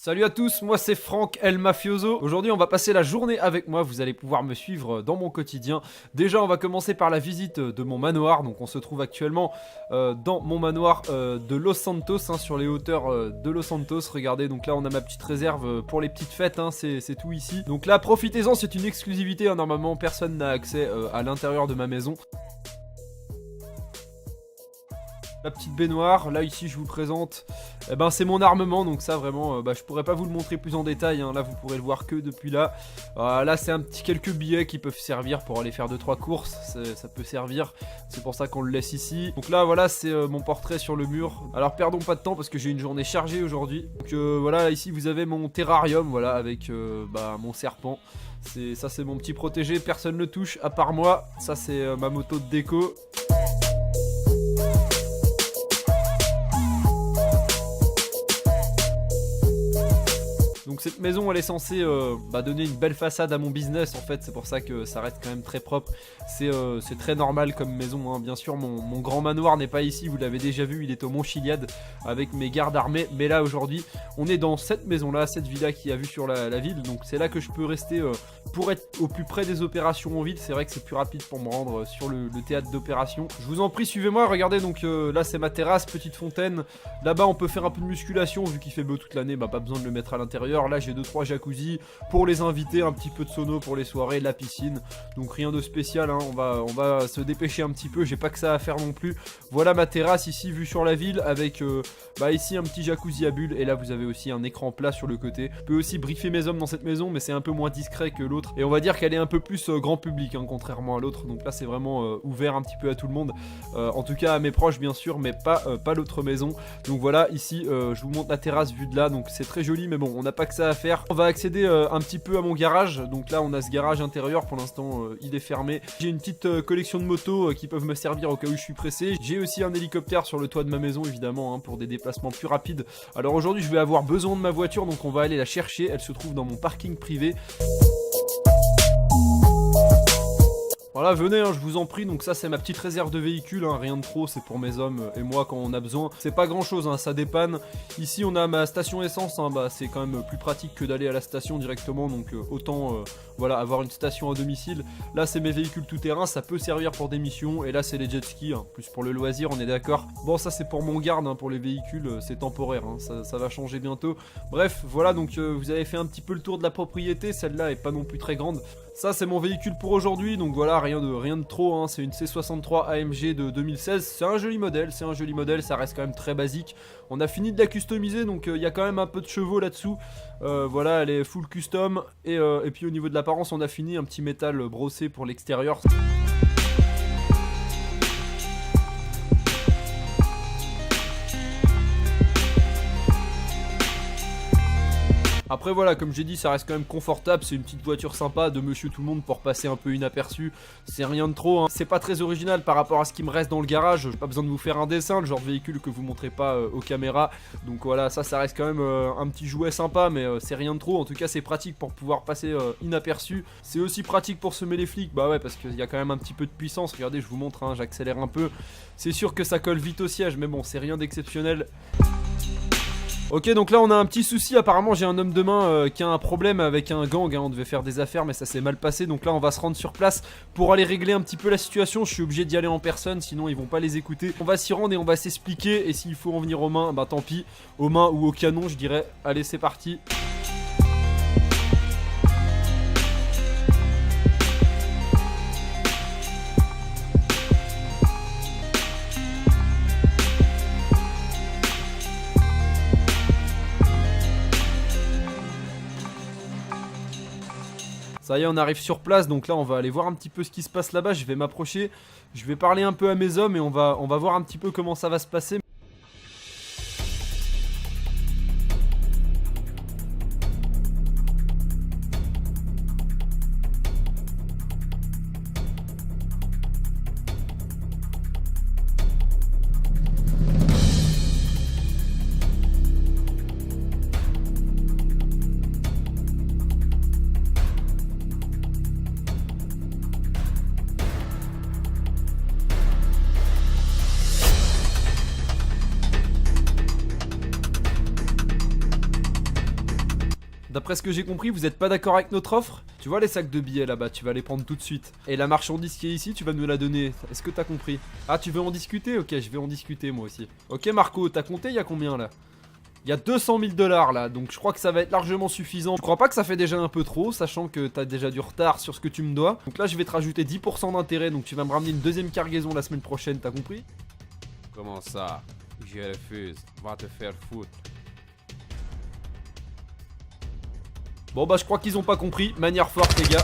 Salut à tous, moi c'est Franck El Mafioso. Aujourd'hui on va passer la journée avec moi, vous allez pouvoir me suivre dans mon quotidien. Déjà on va commencer par la visite de mon manoir. Donc on se trouve actuellement dans mon manoir de Los Santos, sur les hauteurs de Los Santos. Regardez, donc là on a ma petite réserve pour les petites fêtes, c'est tout ici. Donc là profitez-en, c'est une exclusivité, normalement personne n'a accès à l'intérieur de ma maison. La petite baignoire, là ici je vous présente, c'est mon armement, donc ça vraiment, je pourrais pas vous le montrer plus en détail, là vous pourrez le voir que depuis là. Là c'est quelques billets qui peuvent servir pour aller faire 2-3 courses, ça peut servir, c'est pour ça qu'on le laisse ici. Donc là voilà, c'est mon portrait sur le mur. Alors perdons pas de temps parce que j'ai une journée chargée aujourd'hui. Donc voilà, ici vous avez mon terrarium, voilà, avec mon serpent. Ça c'est mon petit protégé, personne ne le touche à part moi. Ça c'est ma moto de déco. Donc cette maison elle est censée donner une belle façade à mon business en fait, c'est pour ça que ça reste quand même très propre. C'est très normal comme maison, bien sûr mon grand manoir n'est pas ici, vous l'avez déjà vu, il est au Mont Chiliad avec mes gardes armés. Mais là aujourd'hui on est dans cette maison là, cette villa qui a vue sur la ville. Donc c'est là que je peux rester pour être au plus près des opérations en ville. C'est vrai que c'est plus rapide pour me rendre sur le théâtre d'opération. Je vous en prie, suivez-moi, regardez, donc là c'est ma terrasse, petite fontaine. Là-bas on peut faire un peu de musculation vu qu'il fait beau toute l'année, pas besoin de le mettre à l'intérieur. Là j'ai 2-3 jacuzzi pour les invités, un petit peu de sono pour les soirées, la piscine. Donc rien de spécial, on va se dépêcher un petit peu, j'ai pas que ça à faire non plus. Voilà ma terrasse ici vue sur la ville avec ici un petit jacuzzi à bulles. Et là vous avez aussi un écran plat sur le côté. Je peux aussi briefer mes hommes dans cette maison, mais c'est un peu moins discret que l'autre. Et on va dire qu'elle est un peu plus grand public, contrairement à l'autre. Donc là c'est vraiment ouvert un petit peu à tout le monde. En tout cas à mes proches bien sûr, mais pas l'autre maison. Donc voilà, ici je vous montre la terrasse vue de là. Donc c'est très joli, mais bon, on n'a pas que ça à faire. On va accéder un petit peu à mon garage. Donc là on a ce garage intérieur, pour l'instant il est fermé. J'ai une petite collection de motos qui peuvent me servir au cas où je suis pressé. J'ai aussi un hélicoptère sur le toit de ma maison évidemment, pour des déplacements plus rapides. Alors aujourd'hui je vais avoir besoin de ma voiture, donc on va aller la chercher. Elle se trouve dans mon parking privé. Voilà, venez, je vous en prie. Donc ça c'est ma petite réserve de véhicule, rien de trop, c'est pour mes hommes et moi quand on a besoin. C'est pas grand chose, ça dépanne. Ici on a ma station essence, c'est quand même plus pratique que d'aller à la station directement. Donc autant avoir une station à domicile. Là c'est mes véhicules tout terrain, ça peut servir pour des missions. Et là c'est les jet skis, plus pour le loisir, on est d'accord. Bon, ça c'est pour mon garde, pour les véhicules, c'est temporaire, ça va changer bientôt. Bref, voilà, donc vous avez fait un petit peu le tour de la propriété. Celle-là est pas non plus très grande. Ça c'est mon véhicule pour aujourd'hui, donc voilà, rien de trop, c'est une C63 AMG de 2016, c'est un joli modèle, ça reste quand même très basique. On a fini de la customiser, donc il y a quand même un peu de chevaux là-dessous. Voilà, elle est full custom, et puis au niveau de l'apparence, on a fini un petit métal brossé pour l'extérieur. Après voilà, comme j'ai dit, ça reste quand même confortable, c'est une petite voiture sympa de monsieur tout le monde pour passer un peu inaperçu. C'est rien de trop, c'est pas très original par rapport à ce qui me reste dans le garage. J'ai pas besoin de vous faire un dessin, le genre de véhicule que vous montrez pas aux caméras. Donc voilà, ça reste quand même un petit jouet sympa, mais c'est rien de trop. En tout cas c'est pratique pour pouvoir passer inaperçu. C'est aussi pratique pour semer les flics, ouais, parce qu'il y a quand même un petit peu de puissance. Regardez, je vous montre, j'accélère un peu. C'est sûr que ça colle vite au siège, mais bon, c'est rien d'exceptionnel. Ok, donc là on a un petit souci, apparemment j'ai un homme de main qui a un problème avec un gang, on devait faire des affaires mais ça s'est mal passé. Donc là on va se rendre sur place pour aller régler un petit peu la situation. Je suis obligé d'y aller en personne, sinon ils vont pas les écouter. On va s'y rendre et on va s'expliquer, et s'il faut en venir aux mains, tant pis, aux mains ou au canon je dirais. Allez, c'est parti. Ça y est, on arrive sur place, donc là on va aller voir un petit peu ce qui se passe là-bas. Je vais m'approcher, je vais parler un peu à mes hommes et on va voir un petit peu comment ça va se passer. D'après ce que j'ai compris, vous êtes pas d'accord avec notre offre? Tu vois les sacs de billets là-bas, tu vas les prendre tout de suite. Et la marchandise qui est ici, tu vas nous la donner. Est-ce que t'as compris? Ah, tu veux en discuter? Ok, je vais en discuter moi aussi. Ok Marco, t'as compté, il y a combien là? Il y a 200 000 $ là, donc je crois que ça va être largement suffisant. Je crois pas que ça fait déjà un peu trop, sachant que t'as déjà du retard sur ce que tu me dois. Donc là, je vais te rajouter 10% d'intérêt, donc tu vas me ramener une deuxième cargaison la semaine prochaine, t'as compris? Comment ça? Je refuse. Va te faire foutre. Bon bah je crois qu'ils ont pas compris, manière forte les gars.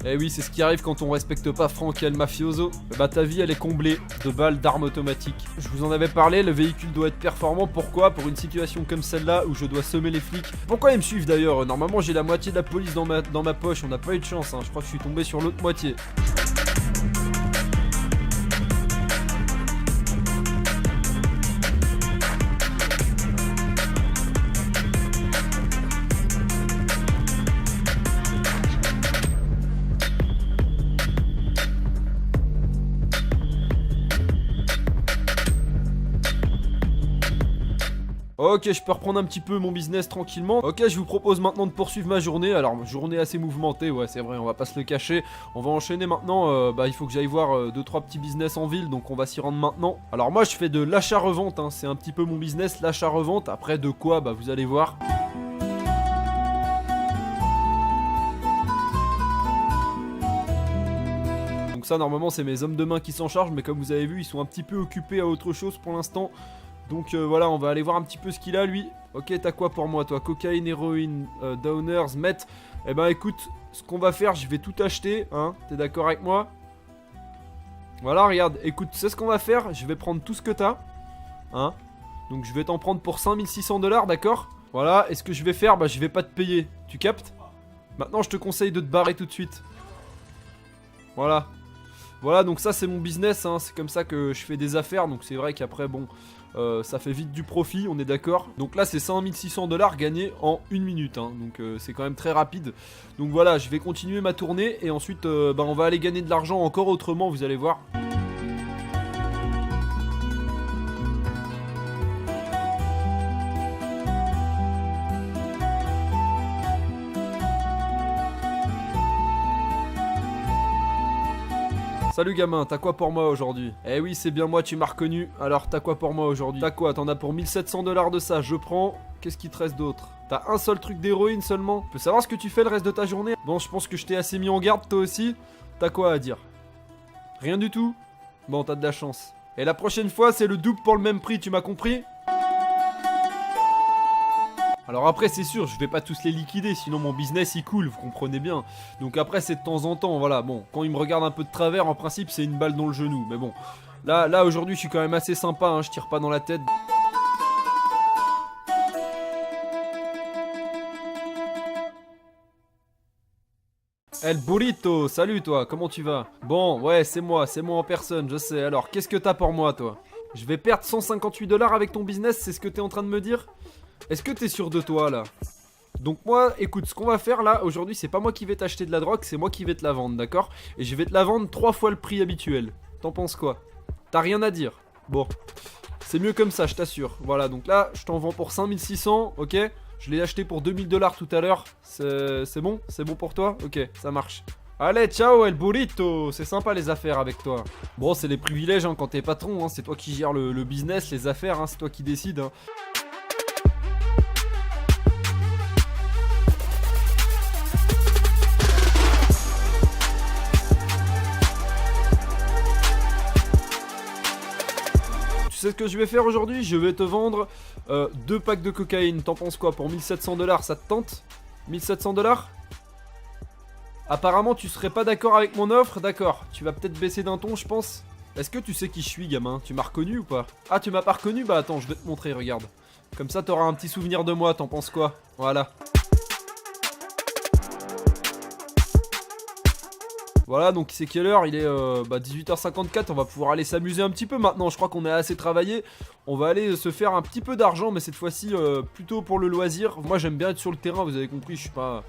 Eh oui, c'est ce qui arrive quand on respecte pas Franck et le mafioso. Bah ta vie elle est comblée de balles d'armes automatiques. Je vous en avais parlé, le véhicule doit être performant. Pourquoi? Pour une situation comme celle-là où je dois semer les flics. Pourquoi ils me suivent d'ailleurs? Normalement j'ai la moitié de la police dans ma poche, on n'a pas eu de chance, hein. Je crois que je suis tombé sur l'autre moitié. Ok, je peux reprendre un petit peu mon business tranquillement. Ok, je vous propose maintenant de poursuivre ma journée. Alors, journée assez mouvementée, ouais, c'est vrai, on va pas se le cacher. On va enchaîner maintenant. Bah, il faut que j'aille voir 2-3 petits business en ville, donc on va s'y rendre maintenant. Alors, moi, je fais de l'achat-revente, hein. C'est un petit peu mon business, l'achat-revente. Après, de quoi? Bah, vous allez voir. Donc ça, normalement, c'est mes hommes de main qui s'en chargent, mais comme vous avez vu, ils sont un petit peu occupés à autre chose pour l'instant. Donc voilà, on va aller voir un petit peu ce qu'il a lui. Ok, t'as quoi pour moi toi? Cocaïne, héroïne, downers, meth. Eh ben écoute, ce qu'on va faire, je vais tout acheter, hein. T'es d'accord avec moi? Voilà, regarde, écoute, c'est ce qu'on va faire. Je vais prendre tout ce que t'as, hein. Donc je vais t'en prendre pour 5600 $, d'accord? Voilà, et ce que je vais faire, bah je vais pas te payer. Tu captes? Maintenant, je te conseille de te barrer tout de suite. Voilà. Voilà, donc ça c'est mon business, hein. C'est comme ça que je fais des affaires. Donc c'est vrai qu'après, bon, ça fait vite du profit, on est d'accord. Donc là c'est 5600 $ gagnés en 1 minute, hein. Donc c'est quand même très rapide. Donc voilà, je vais continuer ma tournée. Et ensuite bah, on va aller gagner de l'argent encore autrement, vous allez voir. Salut gamin, t'as quoi pour moi aujourd'hui? Eh oui, c'est bien moi, tu m'as reconnu. Alors t'as quoi pour moi aujourd'hui? T'as quoi? T'en as pour 1700 $ de ça, je prends. Qu'est-ce qui te reste d'autre? T'as un seul truc d'héroïne seulement? Je peux savoir ce que tu fais le reste de ta journée? Bon, je pense que je t'ai assez mis en garde, toi aussi. T'as quoi à dire? Rien du tout? Bon, t'as de la chance. Et la prochaine fois, c'est le double pour le même prix, tu m'as compris? Alors après c'est sûr, je vais pas tous les liquider, sinon mon business il coule, vous comprenez bien. Donc après c'est de temps en temps, voilà, bon, quand ils me regardent un peu de travers, en principe c'est une balle dans le genou. Mais bon, là aujourd'hui je suis quand même assez sympa, hein, je tire pas dans la tête. El Burrito, salut toi, comment tu vas? Bon, ouais, c'est moi en personne, je sais. Alors, qu'est-ce que t'as pour moi toi? Je vais perdre 158 $ avec ton business, c'est ce que t'es en train de me dire? Est-ce que t'es sûr de toi là? Donc moi, écoute, ce qu'on va faire là, aujourd'hui, c'est pas moi qui vais t'acheter de la drogue, c'est moi qui vais te la vendre, d'accord? Et je vais te la vendre 3 fois le prix habituel. T'en penses quoi? T'as rien à dire? Bon, c'est mieux comme ça, je t'assure. Voilà, donc là, je t'en vends pour 5600, ok? Je l'ai acheté pour 2000 $ tout à l'heure. C'est bon? C'est bon pour toi? Ok, ça marche. Allez, ciao El Burrito. C'est sympa les affaires avec toi. Bon, c'est les privilèges hein, quand t'es patron, hein. C'est toi qui gères le business, les affaires, hein. C'est toi qui décides, hein. Tu sais ce que je vais faire aujourd'hui? Je vais te vendre 2 packs de cocaïne. T'en penses quoi? Pour 1700 $, ça te tente? 1700 $? Apparemment tu serais pas d'accord avec mon offre. D'accord, tu vas peut-être baisser d'un ton je pense. Est-ce que tu sais qui je suis gamin? Tu m'as reconnu ou pas? Ah tu m'as pas reconnu? Bah attends je vais te montrer, regarde. Comme ça t'auras un petit souvenir de moi, t'en penses quoi? Voilà. Voilà, donc c'est quelle heure? Il est 18h54, on va pouvoir aller s'amuser un petit peu maintenant. Je crois qu'on a assez travaillé. On va aller se faire un petit peu d'argent, mais cette fois-ci plutôt pour le loisir. Moi j'aime bien être sur le terrain, vous avez compris, je suis pas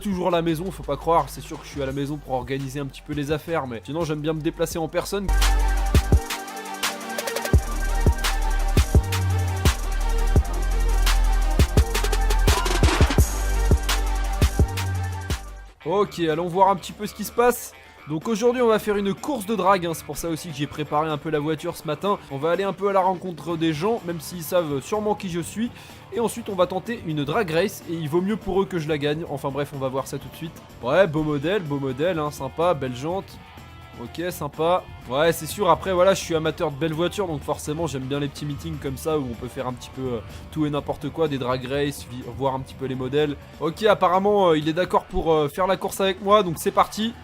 toujours à la maison, faut pas croire. C'est sûr que je suis à la maison pour organiser un petit peu les affaires, mais sinon j'aime bien me déplacer en personne. Ok, allons voir un petit peu ce qui se passe. Donc aujourd'hui on va faire une course de drague, hein. C'est pour ça aussi que j'ai préparé un peu la voiture ce matin. On va aller un peu à la rencontre des gens, même s'ils savent sûrement qui je suis. Et ensuite on va tenter une drag race, et il vaut mieux pour eux que je la gagne. Enfin bref, on va voir ça tout de suite. Ouais, beau modèle, hein, sympa, belle jante. Ok, sympa. Ouais, c'est sûr, après voilà, je suis amateur de belles voitures, donc forcément j'aime bien les petits meetings comme ça où on peut faire un petit peu tout et n'importe quoi, des drag race, voir un petit peu les modèles. Ok, apparemment il est d'accord pour faire la course avec moi, donc c'est parti.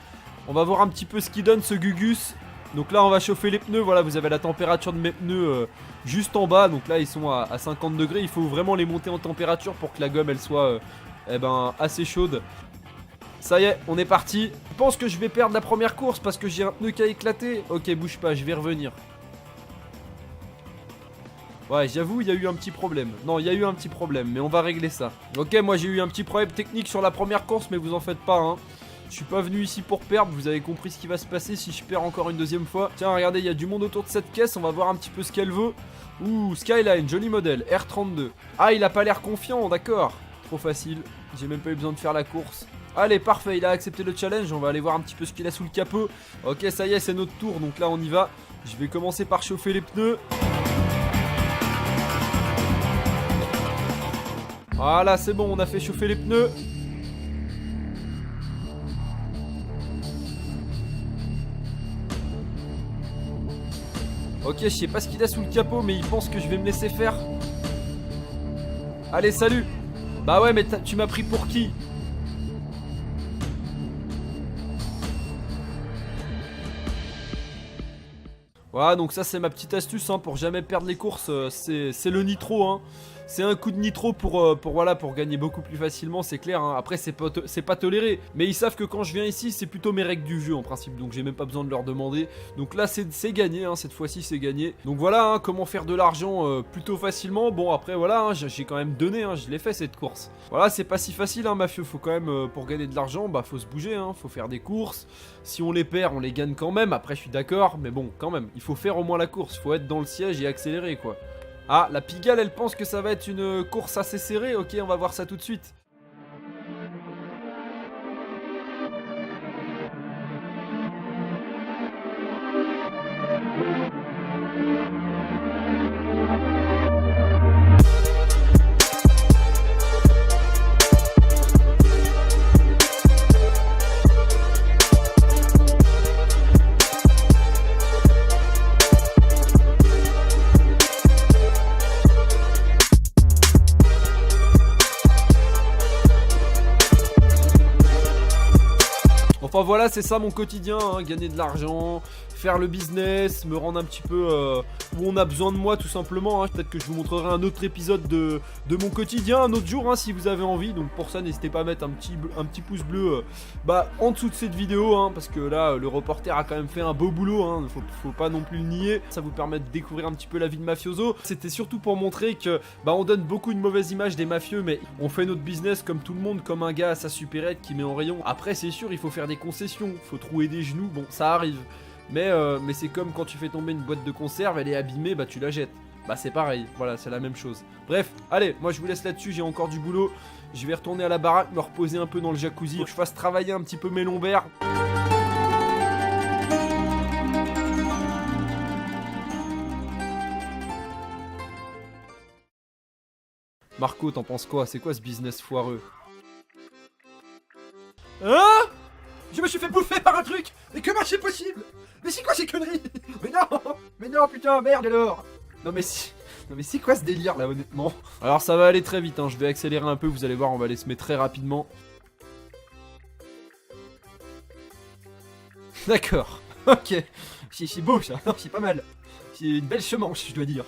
On va voir un petit peu ce qu'il donne ce Gugus. Donc là on va chauffer les pneus, voilà, vous avez la température de mes pneus juste en bas, donc là ils sont à 50 degrés, il faut vraiment les monter en température pour que la gomme elle soit assez chaude. Ça y est, on est parti. Je pense que je vais perdre la première course parce que j'ai un pneu qui a éclaté. Ok, bouge pas, je vais revenir. Ouais, j'avoue, il y a eu un petit problème. Non, il y a eu un petit problème, mais on va régler ça. Ok, moi j'ai eu un petit problème technique sur la première course, mais vous en faites pas, hein. Je suis pas venu ici pour perdre, vous avez compris ce qui va se passer si je perds encore une deuxième fois. Tiens, regardez, il y a du monde autour de cette caisse, on va voir un petit peu ce qu'elle veut. Ouh, Skyline, joli modèle, R32. Ah, il a pas l'air confiant, d'accord. Trop facile, j'ai même pas eu besoin de faire la course. Allez, parfait, il a accepté le challenge, on va aller voir un petit peu ce qu'il a sous le capot. Ok, ça y est, c'est notre tour, donc là on y va. Je vais commencer par chauffer les pneus. Voilà, c'est bon, on a fait chauffer les pneus. Ok, je sais pas ce qu'il a sous le capot, mais il pense que je vais me laisser faire. Allez, salut. Bah ouais, mais tu m'as pris pour qui ? Voilà, donc ça c'est ma petite astuce hein, pour jamais perdre les courses, c'est le nitro hein. C'est un coup de nitro pour gagner beaucoup plus facilement, c'est clair hein. Après c'est pas toléré, mais ils savent que quand je viens ici c'est plutôt mes règles du jeu en principe, donc j'ai même pas besoin de leur demander. Donc là c'est gagné hein, cette fois-ci c'est gagné. Donc voilà hein, comment faire de l'argent plutôt facilement. Bon après voilà hein, j'ai quand même donné hein, je l'ai fait cette course. Voilà, c'est pas si facile hein mafieux, faut quand même pour gagner de l'argent, bah faut se bouger hein, faut faire des courses. Si on les perd on les gagne quand même, après je suis d'accord, mais bon quand même, il faut faire au moins la course, faut être dans le siège et accélérer quoi. Ah, la Pigalle, elle pense que ça va être une course assez serrée. Ok, on va voir ça tout de suite. Enfin voilà, c'est ça mon quotidien, hein, gagner de l'argent, faire le business, me rendre un petit peu où on a besoin de moi tout simplement. Hein. Peut-être que je vous montrerai un autre épisode de mon quotidien, un autre jour hein, si vous avez envie. Donc pour ça, n'hésitez pas à mettre un petit pouce bleu en dessous de cette vidéo, hein, parce que là, le reporter a quand même fait un beau boulot, hein, faut pas non plus le nier. Ça vous permet de découvrir un petit peu la vie de mafioso. C'était surtout pour montrer que on donne beaucoup une mauvaise image des mafieux, mais on fait notre business comme tout le monde, comme un gars à sa supérette qui met en rayon. Après c'est sûr, il faut faire des concessions, faut trouer des genoux, bon ça arrive. Mais c'est comme quand tu fais tomber une boîte de conserve, elle est abîmée, bah tu la jettes. Bah c'est pareil, voilà, c'est la même chose. Bref, allez, moi je vous laisse là-dessus, j'ai encore du boulot. Je vais retourner à la baraque, me reposer un peu dans le jacuzzi, faut que je fasse travailler un petit peu mes lombaires. Marco, t'en penses quoi? C'est quoi ce business foireux? Hein? Je me suis fait bouffer par un truc! Mais comment c'est possible? Mais c'est quoi ces conneries? Mais non putain, merde alors! Non mais c'est quoi ce délire là honnêtement? Alors ça va aller très vite hein, je vais accélérer un peu, vous allez voir, on va les semer très rapidement. D'accord, ok. C'est beau ça, c'est pas mal. C'est une belle semence je dois dire.